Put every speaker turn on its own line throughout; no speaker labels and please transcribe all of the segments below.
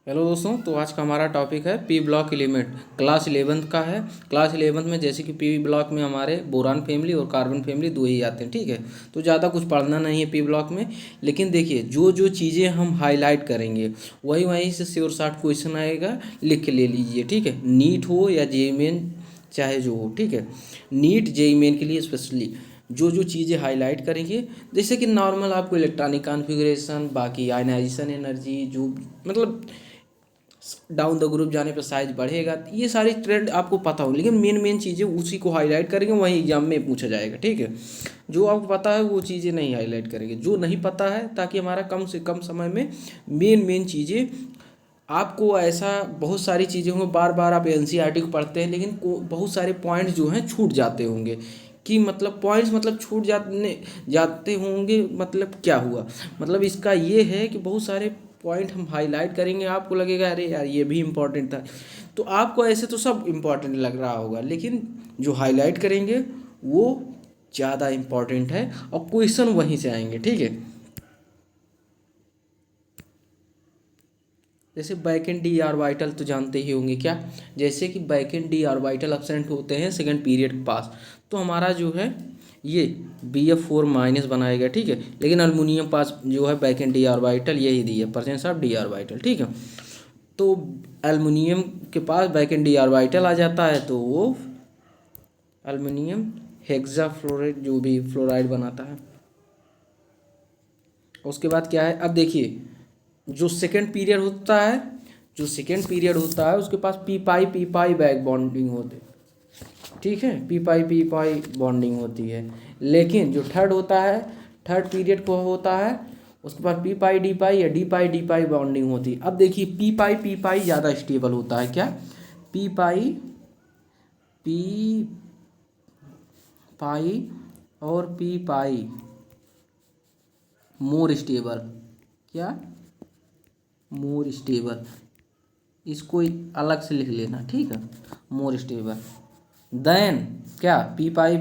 Hello दोस्तों, तो आज का हमारा टॉपिक है P block element. Class 11th का है। क्लास 11th में जैसे कि पी ब्लॉक में हमारे बोरान फैमिली और कार्बन फैमिली दो ही आते हैं, ठीक है। तो ज़्यादा कुछ पढ़ना नहीं है पी ब्लॉक में। लेकिन देखिए, जो जो चीज़ें हम हाईलाइट करेंगे वही वहीं से श्योर शॉर्ट क्वेश्चन आएगा, लिख के ले लीजिए, ठीक है। नीट हो या जेईई मेन, चाहे जो हो, ठीक है। नीट जेईई मेन के लिए स्पेशली जो जो चीज़ें हाईलाइट करेंगे, जैसे कि नॉर्मल आपको इलेक्ट्रॉनिक कॉन्फ़िगरेशन, बाकी आयनाइजेशन एनर्जी, जो मतलब डाउन द ग्रुप जाने पर साइज बढ़ेगा, ये सारी ट्रेंड आपको पता हो, लेकिन मेन मेन चीज़ें उसी को हाईलाइट करेंगे, वहीं एग्जाम में पूछा जाएगा, ठीक है। जो आपको पता है वो चीज़ें नहीं हाईलाइट करेंगे, जो नहीं पता है, ताकि हमारा कम से कम समय में मेन मेन चीज़ें आपको ऐसा बहुत सारी चीज़ें होंगी। बार बार आप एनसीईआरटी को पढ़ते हैं, लेकिन बहुत सारे पॉइंट्स जो हैं छूट जाते होंगे। कि मतलब पॉइंट्स मतलब छूट जाते होंगे, मतलब क्या हुआ, मतलब इसका ये है कि बहुत सारे पॉइंट हम हाईलाइट करेंगे, आपको लगेगा अरे यार ये भी इम्पोर्टेंट था। तो आपको ऐसे तो सब इम्पोर्टेंट लग रहा होगा, लेकिन जो हाईलाइट करेंगे वो ज़्यादा इम्पोर्टेंट है और क्वेश्चन वहीं से आएंगे, ठीक है। जैसे बैक एंड डी ऑर्बिटल तो जानते ही होंगे क्या। जैसे कि back and d orbital absent होते हैं सेकंड पीरियड के पास, तो हमारा जो है ये Bf4- बनाएगा, ठीक है। लेकिन अल्मीनियम पास जो है बैक एंड डी ऑर्बिटल यही दी है, प्रेजेंस ऑफ डी ऑर्बिटल, ठीक है। तो एल्युमिनियम के पास बैक एंड डी ऑर्बिटल आ जाता है, तो वो एल्युमिनियम हेक्साफ्लोराइड जो भी फ्लोराइड बनाता है। उसके बाद क्या है, अब देखिए, जो सेकंड पीरियड होता है, उसके पास पी पाई बैक बॉन्डिंग होते, ठीक है। पी पाई बॉन्डिंग होती है। लेकिन जो थर्ड होता है, थर्ड पीरियड को होता है, उसके पास डी पाई या डी पाई बॉन्डिंग होती है। अब देखिए, पी पाई ज़्यादा स्टेबल होता है क्या। पी पाई पी पाई और पी पाई मोर स्टेबल, क्या, मोर स्टेबल, इसको अलग से लिख लेना, ठीक है। मोर स्टेबल देन क्या, पी पाई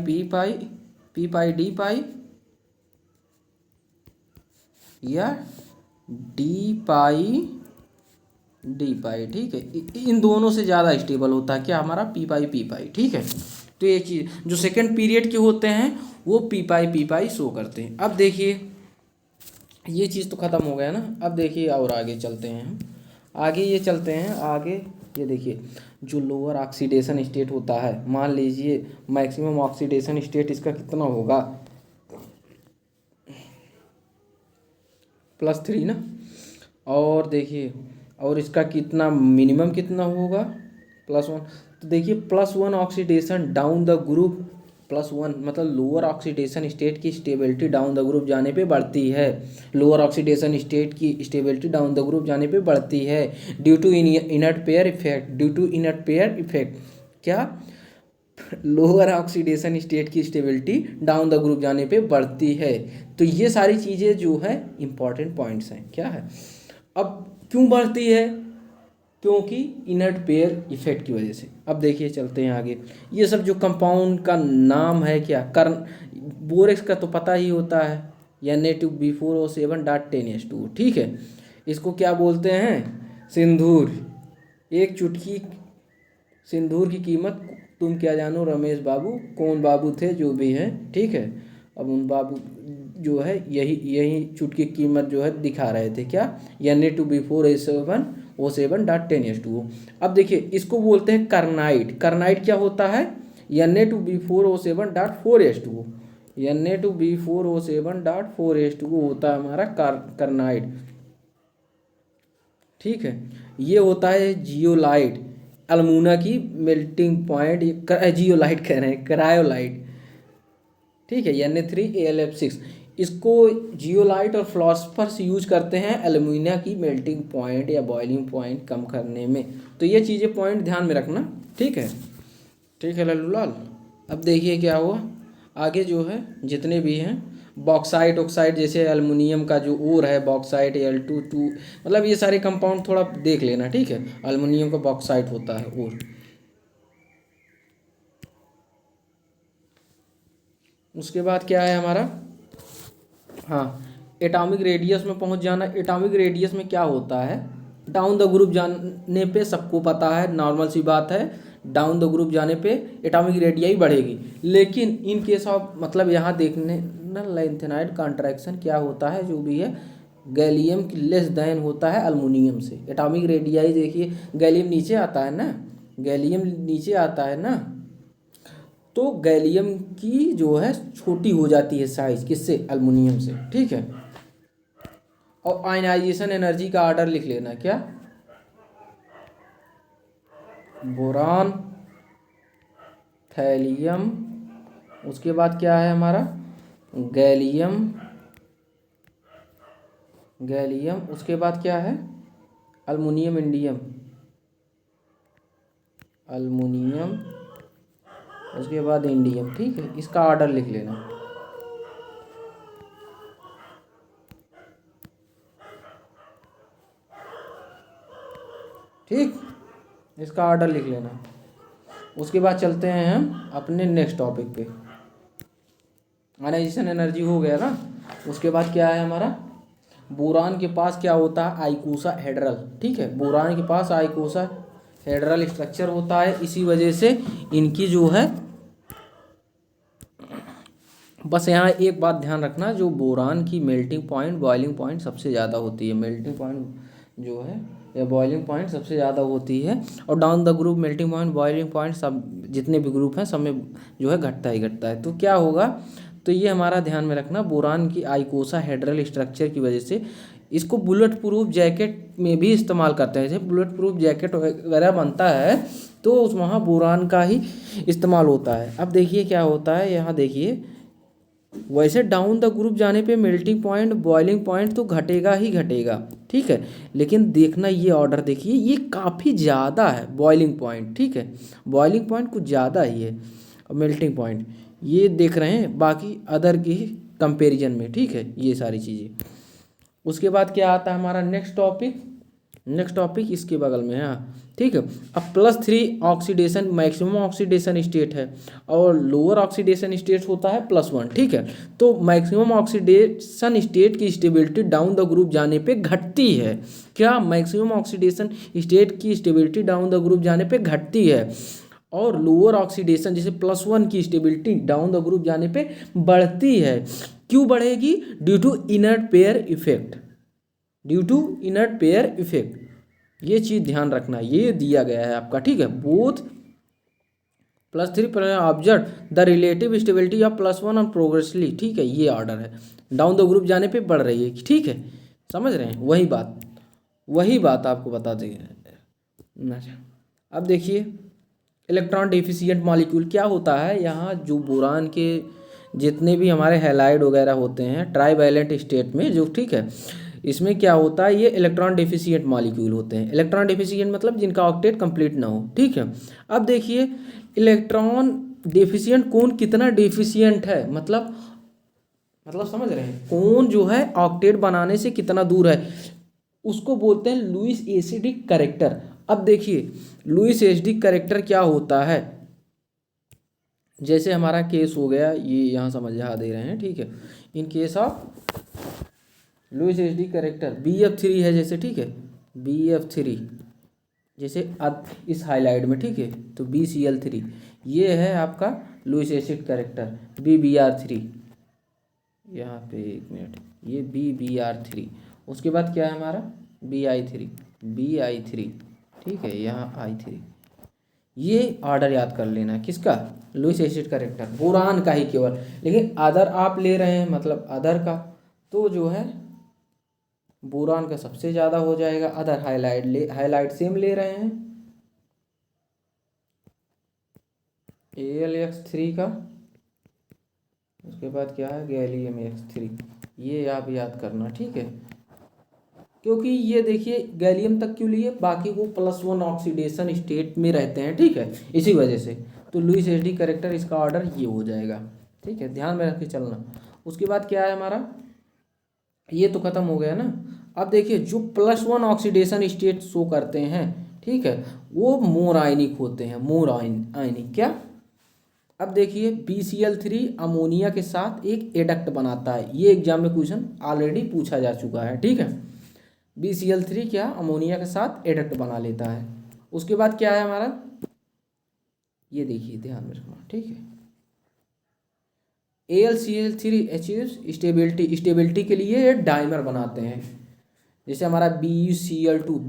या डी पाई ठीक है। इन दोनों से ज़्यादा स्टेबल होता है क्या, हमारा पी पाई, ठीक है। तो ये चीज़ जो सेकंड पीरियड के होते हैं वो पी पाई शो करते हैं। अब देखिए, ये चीज़ तो ख़त्म हो गया ना। अब देखिए और आगे चलते हैं हम, आगे ये चलते हैं आगे। ये देखिए, जो लोअर ऑक्सीडेशन स्टेट होता है, मान लीजिए मैक्सिमम ऑक्सीडेशन स्टेट इसका कितना होगा, +3 ना। और देखिए, और इसका कितना मिनिमम कितना होगा, +1। तो देखिए, +1 ऑक्सीडेशन डाउन द ग्रुप, +1 मतलब लोअर ऑक्सीडेशन स्टेट की स्टेबिलिटी डाउन द ग्रुप जाने पे बढ़ती है। लोअर ऑक्सीडेशन स्टेट की स्टेबिलिटी डाउन द ग्रुप जाने पे बढ़ती है, due to inert pair effect, क्या, लोअर ऑक्सीडेशन स्टेट की स्टेबिलिटी डाउन द ग्रुप जाने पे बढ़ती है। तो ये सारी चीज़ें जो है इंपॉर्टेंट पॉइंट्स हैं, क्या है। अब क्यों बढ़ती है, क्योंकि इनर्ट पेयर इफेक्ट की वजह से। अब देखिए चलते हैं आगे। ये सब जो कंपाउंड का नाम है, क्या, बोरेक्स का तो पता ही होता है, Na2B4O7.10H2, ठीक है। इसको क्या बोलते हैं, सिंदूर। एक चुटकी सिंदूर की कीमत तुम क्या जानो रमेश बाबू, कौन बाबू थे जो भी हैं, ठीक है। अब उन बाबू जो है यही यही चुटकी कीमत जो है दिखा रहे थे, क्या, Na2B4O7 अब देखिए, इसको बोलते हैं करनाइट। करनाइट क्या होता है, Na2B4O7.4H2, Na2B4O7.4H2 होता है हमारा करनाइट, ठीक है। ये होता है जियोलाइट, अल्मोना की मेल्टिंग पॉइंट, जियोलाइट कह रहे हैं, क्रायोलाइट, ठीक है। Na3AlF6, इसको जियोलाइट और फिलोसफर्स यूज करते हैं एल्यूमिना की मेल्टिंग पॉइंट या बॉइलिंग पॉइंट कम करने में। तो ये चीज़ें पॉइंट ध्यान में रखना, ठीक है। ठीक है लल्लूलाल। अब देखिए क्या हुआ, आगे जो है जितने भी हैं, बॉक्साइट ऑक्साइड, जैसे एल्युमिनियम का जो ओर है बॉक्साइट Al2 मतलब ये सारे कंपाउंड थोड़ा देख लेना, ठीक है। एल्युमिनियम का बॉक्साइट होता है ओर। उसके बाद क्या है हमारा, हाँ, एटॉमिक रेडियस में पहुंच जाना। एटॉमिक रेडियस में क्या होता है, डाउन द ग्रुप जाने पे सबको पता है, नॉर्मल सी बात है, डाउन द ग्रुप जाने पे एटॉमिक रेडियाई बढ़ेगी। लेकिन इन केस ऑफ मतलब यहाँ देखने ना लैंथेनाइड कॉन्ट्रैक्शन क्या होता है, जो भी है गैलियम की लेस देन होता है अल्मुनियम से। एटॉमिक रेडियाई देखिए गैलियम नीचे आता है ना, गैलियम नीचे आता है ना, तो गैलियम की जो है छोटी हो जाती है साइज, किससे? अल्मुनियम से, ठीक है। और आयनाइजेशन एनर्जी का ऑर्डर लिख लेना, क्या? बोरान, थैलियम, उसके बाद क्या है हमारा? गैलियम, गैलियम, उसके बाद क्या है? अल्मुनियम, इंडियम, अल्मुनियम, उसके बाद इंडियम, ठीक है। इसका ऑर्डर लिख लेना, ठीक, इसका ऑर्डर लिख लेना। उसके बाद चलते हैं हम अपने नेक्स्ट टॉपिक पे। आयनाइजेशन एनर्जी हो गया ना। उसके बाद क्या है हमारा? बोरान के पास क्या होता है? आइकोसाहेड्रल, ठीक है। बोरान के पास आइकोसाहेड्रल स्ट्रक्चर होता है, इसी वजह से इनकी जो है, बस यहाँ एक बात ध्यान रखना, जो बोरान की मेल्टिंग पॉइंट, बॉइलिंग पॉइंट सबसे ज़्यादा होती है। मेल्टिंग पॉइंट जो है या बॉइलिंग पॉइंट सबसे ज़्यादा होती है, और down the group melting point, boiling point सब जितने भी ग्रुप हैं सब में जो है घटता ही घटता है। तो क्या होगा? तो ये हमारा ध्यान में रखना, बोरान की आइकोसाहेड्रल स्ट्रक्चर की वजह से इसको बुलेट प्रूफ जैकेट में भी इस्तेमाल करते हैं। जैसे बुलेट प्रूफ जैकेट वगैरह बनता है तो उस वहाँ बोरान का ही इस्तेमाल होता है। अब देखिए क्या होता है, यहाँ देखिए, वैसे डाउन द ग्रुप जाने पे मेल्टिंग पॉइंट, बॉइलिंग पॉइंट तो घटेगा ही घटेगा, ठीक है। लेकिन देखना ये ऑर्डर देखिए, ये काफ़ी ज़्यादा है बॉइलिंग पॉइंट, ठीक है। बॉइलिंग पॉइंट कुछ ज़्यादा ही है, और मेल्टिंग पॉइंट ये देख रहे हैं बाकी अदर की कंपैरिजन में, ठीक है, ये सारी चीज़ें। उसके बाद क्या आता है हमारा नेक्स्ट टॉपिक? नेक्स्ट टॉपिक इसके बगल में है, हाँ, ठीक है। अब +3 ऑक्सीडेशन मैक्सिमम ऑक्सीडेशन स्टेट है, और लोअर ऑक्सीडेशन स्टेट होता है +1, ठीक है। तो मैक्सिमम ऑक्सीडेशन स्टेट की स्टेबिलिटी डाउन द ग्रुप जाने पे घटती है। क्या? मैक्सिमम ऑक्सीडेशन स्टेट की स्टेबिलिटी डाउन द ग्रुप जाने पे घटती है, और लोअर ऑक्सीडेशन जैसे +1 की स्टेबिलिटी डाउन द ग्रुप जाने पे बढ़ती है। क्यों बढ़ेगी? Due to inert pair effect, due to inert pair effect. ये चीज़ ध्यान रखना, ये दिया गया है आपका, ठीक है। Both +3 observe the relative stability of +1 और प्रोग्रेसली, ठीक है, ये ऑर्डर है। डाउन द ग्रुप जाने पे बढ़ रही है, ठीक है, समझ रहे हैं? वही बात आपको बता देंगे। अब देखिए इलेक्ट्रॉन डेफिशिएंट मॉलिक्यूल क्या होता है। यहाँ जो बोरान के जितने भी हमारे हैलाइड वगैरह होते हैं ट्राईवैलेंट स्टेट में जो, ठीक है, इसमें क्या होता है, ये इलेक्ट्रॉन डेफिशिएंट मॉलिक्यूल होते हैं। इलेक्ट्रॉन डेफिशिएंट मतलब जिनका ऑक्टेट कंप्लीट ना हो, ठीक है। अब देखिए इलेक्ट्रॉन डेफिशिएंट कौन कितना डेफिशिएंट है, मतलब समझ रहे हैं, कौन जो है ऑक्टेट बनाने से कितना दूर है, उसको बोलते हैं लुईस एसिडिक कैरेक्टर। अब देखिए लुईस एसिडिक कैरेक्टर क्या होता है, जैसे हमारा केस हो गया, ये यहाँ समझा दे रहे हैं, ठीक है। In case of Lewis acidic character BF3 है जैसे, ठीक है, BF3 जैसे इस हाईलाइट में, ठीक है, तो BCl3 ये है आपका लुईस एसिड कैरेक्टर। BBr3 यहाँ पे, एक मिनट, ये BBr3। उसके बाद क्या है हमारा BI3, ठीक है, यहाँ I3। ये ऑर्डर याद कर लेना किसका? लुईस एसिड कैरेक्टर, बोरान का ही केवल। लेकिन अदर आप ले रहे हैं, मतलब अदर का, तो जो है बोरान का सबसे ज़्यादा हो जाएगा। अदर हाईलाइट सेम ले रहे हैं, AlX3 का। उसके बाद क्या है गैलियम X3, ये आप याद करना, ठीक है। क्योंकि ये देखिए गैलियम तक क्यों लिए, बाकी वो +1 ऑक्सीडेशन स्टेट में रहते हैं, ठीक है, इसी वजह से। तो लुईस एसिडिक कैरेक्टर इसका ऑर्डर ये हो जाएगा, ठीक है, ध्यान में रख के चलना। उसके बाद क्या है हमारा, ये तो खत्म हो गया ना। अब देखिए जो +1 ऑक्सीडेशन स्टेट शो करते हैं, ठीक है, वो मोर आयनिक होते हैं, मोर आयनिक। क्या? अब देखिए BCl3 अमोनिया के साथ एक एडक्ट बनाता है, ये एग्जाम में क्वेश्चन ऑलरेडी पूछा जा चुका है, ठीक है। BCl3 क्या अमोनिया के साथ एडक्ट बना लेता है। उसके बाद क्या है हमारा, ये देखिए ध्यान में रखना, ठीक है। AlCl3 स्टेबिलिटी के लिए डाइमर बनाते हैं। जैसे हमारा BeCl2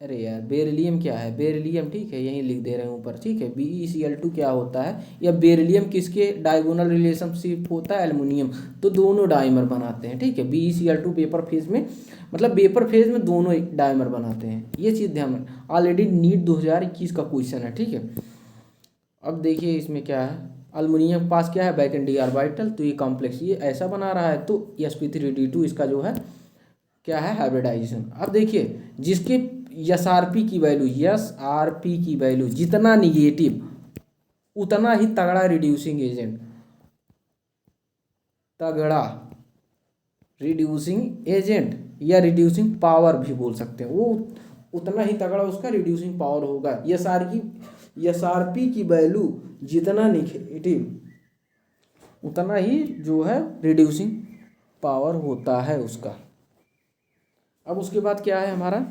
अरे यार बेरिलियम क्या है, बेरिलियम, ठीक है, यहीं लिख दे रहे हैं ऊपर, ठीक है। BeCl2 क्या होता है, या बेरिलियम किसके डायगोनल रिलेशनशिप होता है, एल्युमिनियम, तो दोनों डाइमर बनाते हैं, ठीक है। BeCl2 वेपर फेज में, मतलब वेपर फेज में दोनों डाइमर बनाते हैं, ये चीज़ ध्यान में, ऑलरेडी नीट 2021 का क्वेश्चन है, ठीक है। अब देखिए इसमें क्या है, अल्युमिनियम के पास क्या है, बैक डी ऑर्बिटल, तो ये कॉम्प्लेक्स ये ऐसा बना रहा है, तो sp3d2 इसका जो है क्या है, हाइब्रिडाइजेशन। अब देखिए जिसके SRP की वैल्यू जितना निगेटिव उतना ही तगड़ा रिड्यूसिंग एजेंट, तगड़ा रिड्यूसिंग एजेंट या रिड्यूसिंग पावर भी बोल सकते हैं, वो उतना ही तगड़ा उसका रिड्यूसिंग पावर होगा। SRP की वैल्यू जितना निगेटिव उतना ही जो है रिड्यूसिंग पावर होता है उसका। अब उसके बाद क्या है हमारा,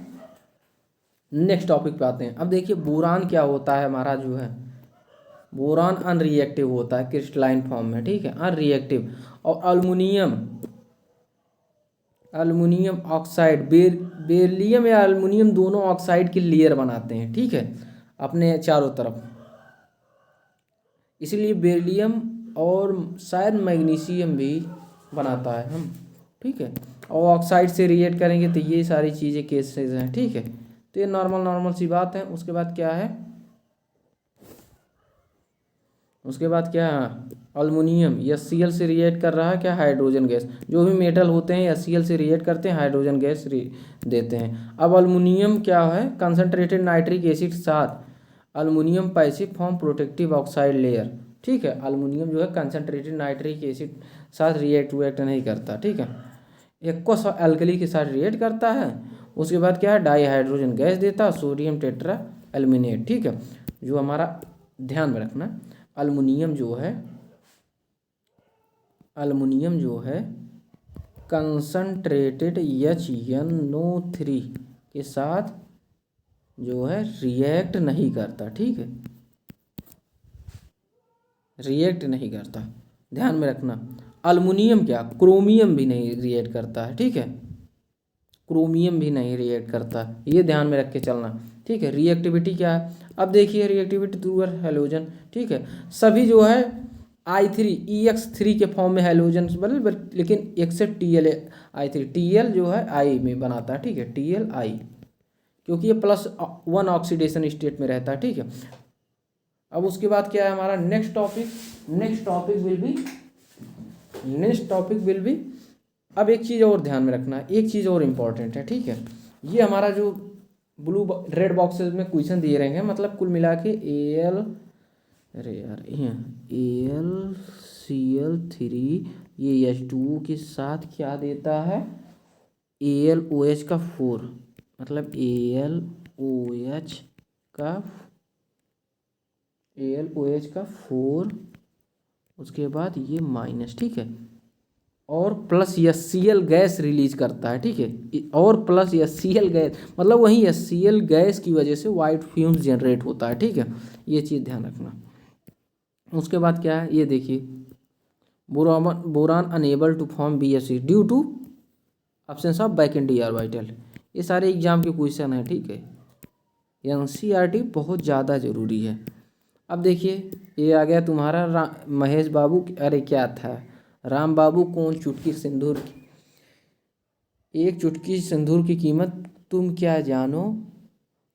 नेक्स्ट टॉपिक पे आते हैं। अब देखिए बोरान क्या होता है हमारा, जो है बोरान अनरिएक्टिव होता है क्रिस्टलाइन फॉर्म में, ठीक है, अनरिएक्टिव। और अल्युमिनियम ऑक्साइड, बेरिलियम या अल्युमिनियम दोनों ऑक्साइड की लेयर बनाते हैं, ठीक है, अपने चारों तरफ। इसलिए बेरिलियम और शायद मैग्नीशियम भी बनाता है हम, ठीक है। और ऑक्साइड से रिएक्ट करेंगे तो ये सारी चीज़ें केसेस हैं, ठीक है। तो ये नॉर्मल सी बात है। उसके बाद क्या है, अल्युमिनियम HCl से रिएक्ट कर रहा है क्या, हाइड्रोजन गैस। जो भी मेटल होते हैं HCl से रिएक्ट करते हैं, हाइड्रोजन गैस देते हैं। अब अल्युमिनियम क्या है, कंसनट्रेटेड नाइट्रिक एसिड साथ aluminium passive form protective oxide layer, ठीक है। अल्युमिनियम जो है कंसनट्रेटेड नाइट्रिक एसिड साथ रिएक्ट नहीं करता, ठीक है, एक्वस एल्कली के साथ रिएक्ट करता है। उसके बाद क्या है, डाई हाइड्रोजन गैस देता है, सोडियम टेट्रा एल्यूमिनेट, ठीक है। जो हमारा ध्यान में रखना, अल्युमिनियम जो है कंसनट्रेटेड HNO3 के साथ जो है रिएक्ट नहीं करता, ठीक है, रिएक्ट नहीं करता, ध्यान में रखना। अल्युमिनियम क्या, क्रोमियम भी नहीं रिएक्ट करता है, ठीक है, क्रोमियम भी नहीं रिएक्ट करता, ये ध्यान में रख के चलना, ठीक है। रिएक्टिविटी क्या है, अब देखिए रिएक्टिविटी टू हैलोजन, ठीक है। सभी जो है EX3 के फॉर्म में हैलोजन बल, लेकिन एक्सेप्ट Tl जो है I में बनाता है, ठीक है, TlI, क्योंकि ये +1 ऑक्सीडेशन स्टेट में रहता है, ठीक है। अब उसके बाद क्या है हमारा नेक्स्ट टॉपिक विल बी अब एक चीज़ और ध्यान में रखना है, एक चीज़ और इम्पॉर्टेंट है, ठीक है। ये हमारा जो रेड बॉक्सेस में क्वेश्चन दिए रहेंगे, मतलब कुल मिला के AlCl3 ये H2O के साथ क्या देता है, AlOH का 4, मतलब AlOH का 4, उसके बाद ये माइनस, ठीक है, और प्लस HCl गैस रिलीज करता है, ठीक है, और प्लस HCl गैस, मतलब वही HCl गैस की वजह से वाइट फ्यूम्स जनरेट होता है, ठीक है, ये चीज़ ध्यान रखना। उसके बाद क्या है, ये देखिए boron unable to form BFC due to absence of back and d orbital. ये सारे एग्जाम के क्वेश्चन हैं, ठीक है, NCERT बहुत ज़्यादा ज़रूरी है। अब देखिए ये आ गया तुम्हारा महेश बाबू, अरे क्या था, राम बाबू कौन चुटकी सिंदूर की, एक चुटकी सिंदूर की कीमत तुम क्या जानो,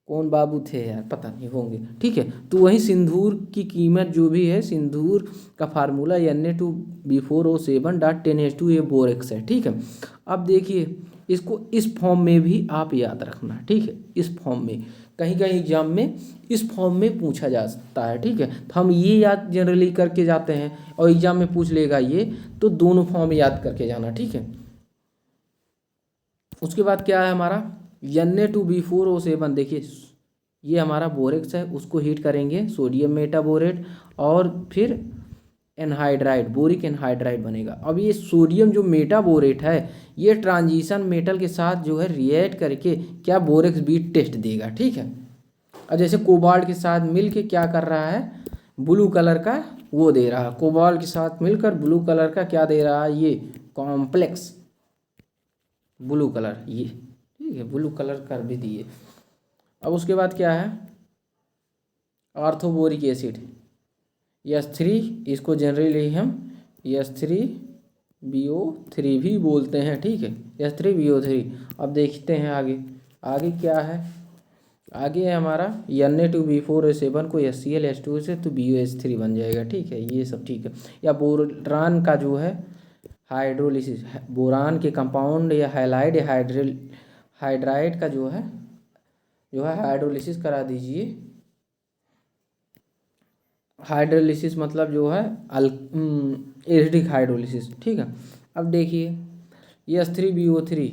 कौन बाबू थे यार, पता नहीं होंगे, ठीक है। तो वही सिंदूर की कीमत जो भी है, सिंदूर का फार्मूला Na2B4O7.10H2 ये बोरेक्स है, ठीक है। अब देखिए इसको इस फॉर्म में भी आप याद रखना, ठीक है, इस फॉर्म में कहीं एग्जाम में इस फॉर्म में पूछा जा सकता है, ठीक है। तो हम ये याद जनरली करके जाते हैं और एग्जाम में पूछ लेगा ये, तो दोनों फॉर्म याद करके जाना, ठीक है। उसके बाद क्या है हमारा Na2B4O7, देखिए ये हमारा बोरेक्स है, उसको हीट करेंगे सोडियम मेटाबोरेट, और फिर एनहाइड्राइड, बोरिक एनहाइड्राइड बनेगा। अब ये सोडियम जो मेटाबोरेट है, ये ट्रांजिशन मेटल के साथ जो है रिएक्ट करके क्या बोरेक्स बीट टेस्ट देगा, ठीक है। और जैसे कोबाल्ट के साथ मिल के क्या कर रहा है, ब्लू कलर का वो दे रहा है, कोबाल्ट के साथ मिलकर ब्लू कलर का क्या दे रहा है, ये कॉम्प्लेक्स ब्लू कलर, ये ठीक है, ब्लू कलर कर भी दिए। अब उसके बाद क्या है, आर्थोबोरिक एसिड H3, इसको जनरली हम H3BO3 भी बोलते हैं, ठीक है, H3BO3। अब देखते हैं आगे, आगे क्या है, आगे है हमारा Na2B4O7 को HCl H2 से तो BOH3 बन जाएगा, ठीक है, ये सब ठीक है। या बोरान का जो है हाइड्रोलिसिस, बोरान के कंपाउंड या हैलाइड या हाइड्राइड का जो है हाइड्रोलिसिस करा दीजिए। हाइड्रोलिसिस मतलब जो है एसिडिक हाइड्रोलिसिस, ठीक है। अब देखिए H3BO3,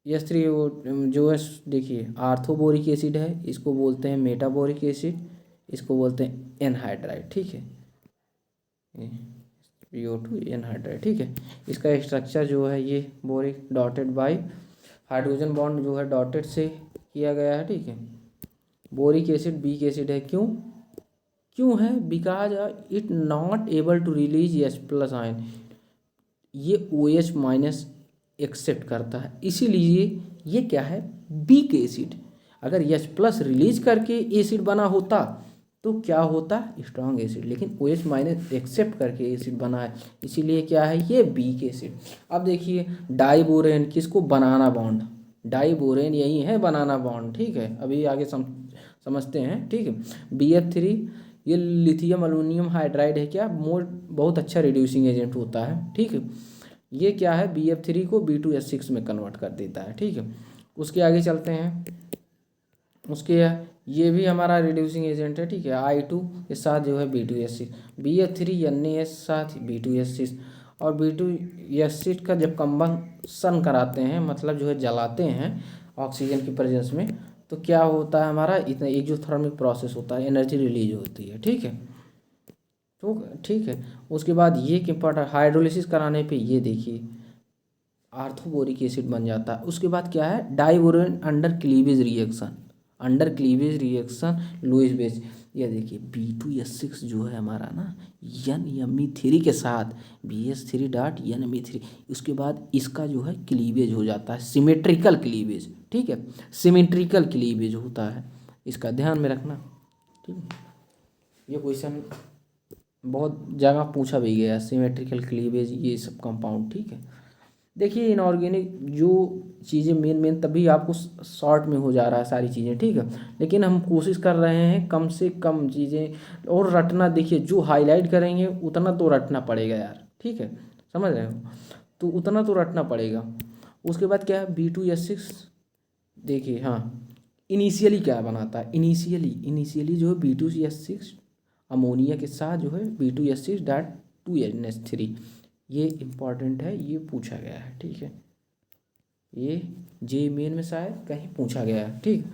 H3 जो है देखिए आर्थोबोरिक एसिड है, इसको बोलते हैं मेटाबोरिक एसिड, इसको बोलते हैं एनहाइड्राइड, ठीक है, PO2 एनहाइड्राइड, ठीक है। इसका स्ट्रक्चर जो है ये boric dotted by hydrogen bond जो है डॉटेड से किया गया है, ठीक है। बोरिक एसिड वीक एसिड है, क्यों है, because it not able to release H+ ion, ये OH माइनस एक्सेप्ट करता है, इसीलिए ये क्या है, वीक एसिड। अगर H+ रिलीज करके एसिड बना होता तो क्या होता, स्ट्रॉन्ग एसिड, लेकिन OH माइनस एक्सेप्ट करके एसिड बना है, इसीलिए क्या है, ये वीक एसिड। अब देखिए डाइबोरेन, किसको, बनाना बॉन्ड, डाइबोरेन यही है बनाना बॉन्ड, ठीक है, अभी आगे समझते हैं, ठीक है। BF3, ये लिथियम अल्युमिनियम हाइड्राइड है, क्या बहुत अच्छा रिड्यूसिंग एजेंट होता है, ठीक है। ये क्या है, BF3 को B2S6 में कन्वर्ट कर देता है, ठीक है। उसके आगे चलते हैं, उसके ये भी हमारा रिड्यूसिंग एजेंट है, ठीक है, I2 के साथ जो है B2S6, BF3 Na साथ B2S6, और B2S6 का जब कंबंशन कराते हैं, मतलब जो है जलाते हैं ऑक्सीजन की प्रेजेंस में, तो क्या होता है हमारा, इतना एक्सोथर्मिक प्रोसेस होता है, एनर्जी रिलीज होती है, ठीक है। तो ठीक है, उसके बाद ये इम्पोर्टेंट, हाइड्रोलिसिस कराने पे ये देखिए आर्थोबोरिक एसिड बन जाता है। उसके बाद क्या है, diborane under cleavage reaction, Lewis base, ये देखिए B2S6 जो है हमारा ना NMe3 के साथ BH3.NMe3, उसके बाद इसका जो है क्लीवेज हो जाता है, सिमेट्रिकल क्लीवेज, ठीक है, सिमेट्रिकल क्लीवेज होता है, इसका ध्यान में रखना, ठीक है। ये क्वेश्चन बहुत जगह पूछा भी गया, सिमेट्रिकल क्लीवेज, ये सब कंपाउंड, ठीक है। देखिए इनऑर्गेनिक जो चीज़ें मेन तभी आपको शॉर्ट में हो जा रहा है सारी चीज़ें, ठीक है, लेकिन हम कोशिश कर रहे हैं कम से कम चीज़ें और रटना, देखिए जो हाईलाइट करेंगे उतना तो रटना पड़ेगा यार, ठीक है, समझ रहे हो, तो उतना तो रटना पड़ेगा। उसके बाद क्या है, B2S6, देखिए हाँ, इनिशियली क्या बनाता है, इनिशियली जो है B2S6 अमोनिया के साथ जो है B2S6.2NH3, ये इम्पॉर्टेंट है, ये पूछा गया है, ठीक है, ये जे मेन में शायद कहीं पूछा गया है, ठीक।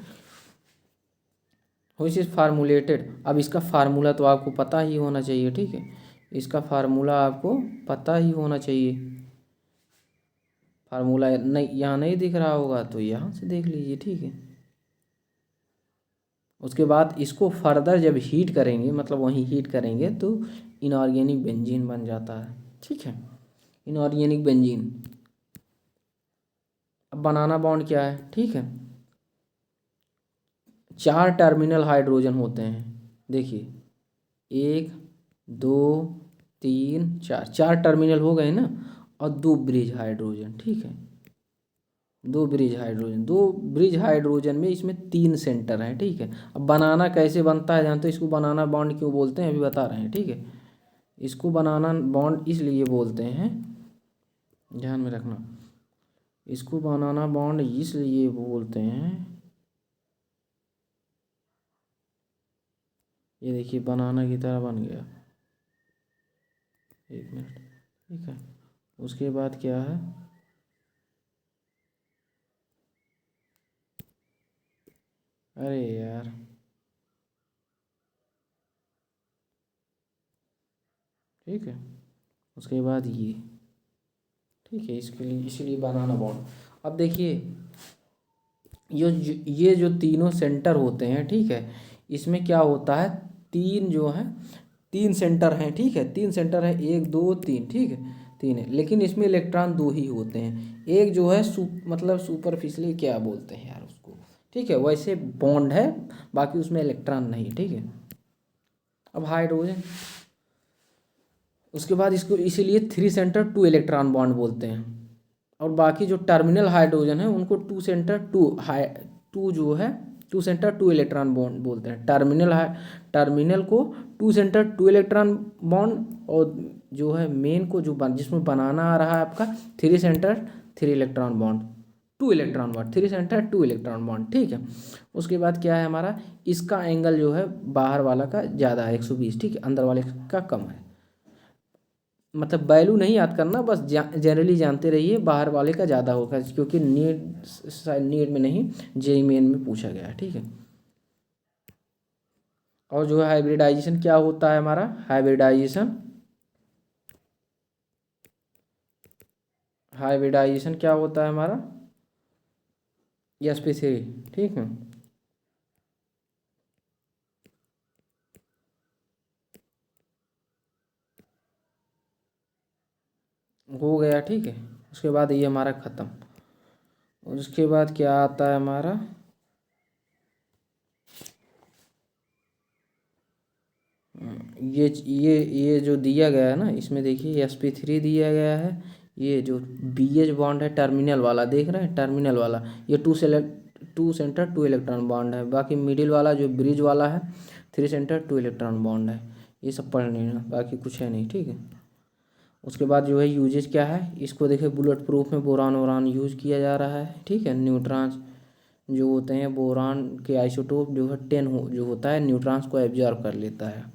व्हिच इज फार्मूलेटेड, अब इसका फार्मूला तो आपको पता ही होना चाहिए, ठीक है, इसका फार्मूला आपको पता ही होना चाहिए। फार्मूला नहीं, यहाँ नहीं दिख रहा होगा तो यहाँ से देख लीजिए, ठीक है। उसके बाद इसको फर्दर जब हीट करेंगे, मतलब वहीं हीट करेंगे तो इनऑर्गेनिक बेंजीन बन जाता है, ठीक है, इनऑर्गेनिक बेंजीन। अब बनाना बॉन्ड क्या है, ठीक है, 4 टर्मिनल हाइड्रोजन होते हैं, देखिए 1 2 3 4, 4 टर्मिनल हो गए ना, और 2 ब्रिज हाइड्रोजन, ठीक है, 2 ब्रिज हाइड्रोजन में इसमें 3 सेंटर हैं, ठीक है। अब बनाना कैसे बनता है जानते हो, इसको बनाना बॉन्ड क्यों बोलते हैं, अभी बता रहे हैं, ठीक है। इसको बनाना बॉन्ड इसलिए बोलते हैं, ध्यान में रखना, इसको बनाना बॉन्ड इसलिए बोलते हैं, ये देखिए बनाना की तरह बन गया, 1 मिनट, ठीक है। उसके बाद क्या है, अरे यार ठीक है। उसके बाद ये, ठीक है, इसके लिए इसीलिए बनाना बॉन्ड। अब देखिए ये जो तीनों सेंटर होते हैं, ठीक है, इसमें क्या होता है, तीन जो है, तीन सेंटर हैं, ठीक है, तीन सेंटर है, एक दो तीन, ठीक है, तीन है, लेकिन इसमें इलेक्ट्रॉन दो ही होते हैं। एक जो है मतलब सुपरफिशियली क्या बोलते हैं यार उसको, ठीक है, वैसे बॉन्ड है, बाकी उसमें इलेक्ट्रॉन नहीं, ठीक है। अब हाइड्रोजन, उसके बाद इसको इसीलिए three centre two electron bond बोलते हैं। और बाकी जो टर्मिनल हाइड्रोजन है उनको टू सेंटर टू जो है two centre two electron bond बोलते हैं। टर्मिनल को two centre two electron bond, और जो है मेन को जो जिसमें बनाना आ रहा है आपका three centre three electron bond, to electron bond, three centre two electron bond, ठीक है। उसके बाद क्या है हमारा, इसका एंगल जो है बाहर वाला का ज़्यादा है 120, ठीक है, अंदर वाले का कम है। मतलब वैल्यू नहीं याद करना, बस जनरली जानते रहिए बाहर वाले का ज़्यादा होगा, क्योंकि नीट में नहीं, जेई मेन में पूछा गया है, ठीक है। और जो है हाइब्रिडाइजेशन क्या होता है हमारा, हाइब्रिडाइजेशन क्या होता है हमारा, sp3, ठीक है, हो गया, ठीक है। उसके बाद ये हमारा ख़त्म। उसके बाद क्या आता है हमारा, ये जो दिया गया है ना, इसमें देखिए sp3 दिया गया है। ये जो BH बॉन्ड है टर्मिनल वाला, देख रहे हैं टर्मिनल वाला, ये two centre two electron bond है। बाकी मिडिल वाला जो ब्रिज वाला है three centre two electron bond है। ये सब पढ़ लेना, बाकी कुछ है नहीं, ठीक है। उसके बाद जो है यूजेज क्या है, इसको देखिए बुलेट प्रूफ में बोरान वोरान यूज़ किया जा रहा है, ठीक है। न्यूट्रॉन्स जो होते हैं, बोरान के आइसोटोप जो है 10 जो होता है, न्यूट्रॉन्स को एब्जॉर्ब कर लेता है।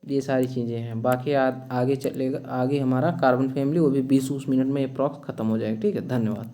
ये सारी चीज़ें हैं। बाकी आगे चलेगा, आगे हमारा कार्बन फैमिली, वो भी 20 मिनट में अप्रॉक्स ख़त्म हो जाएगा, ठीक है। धन्यवाद।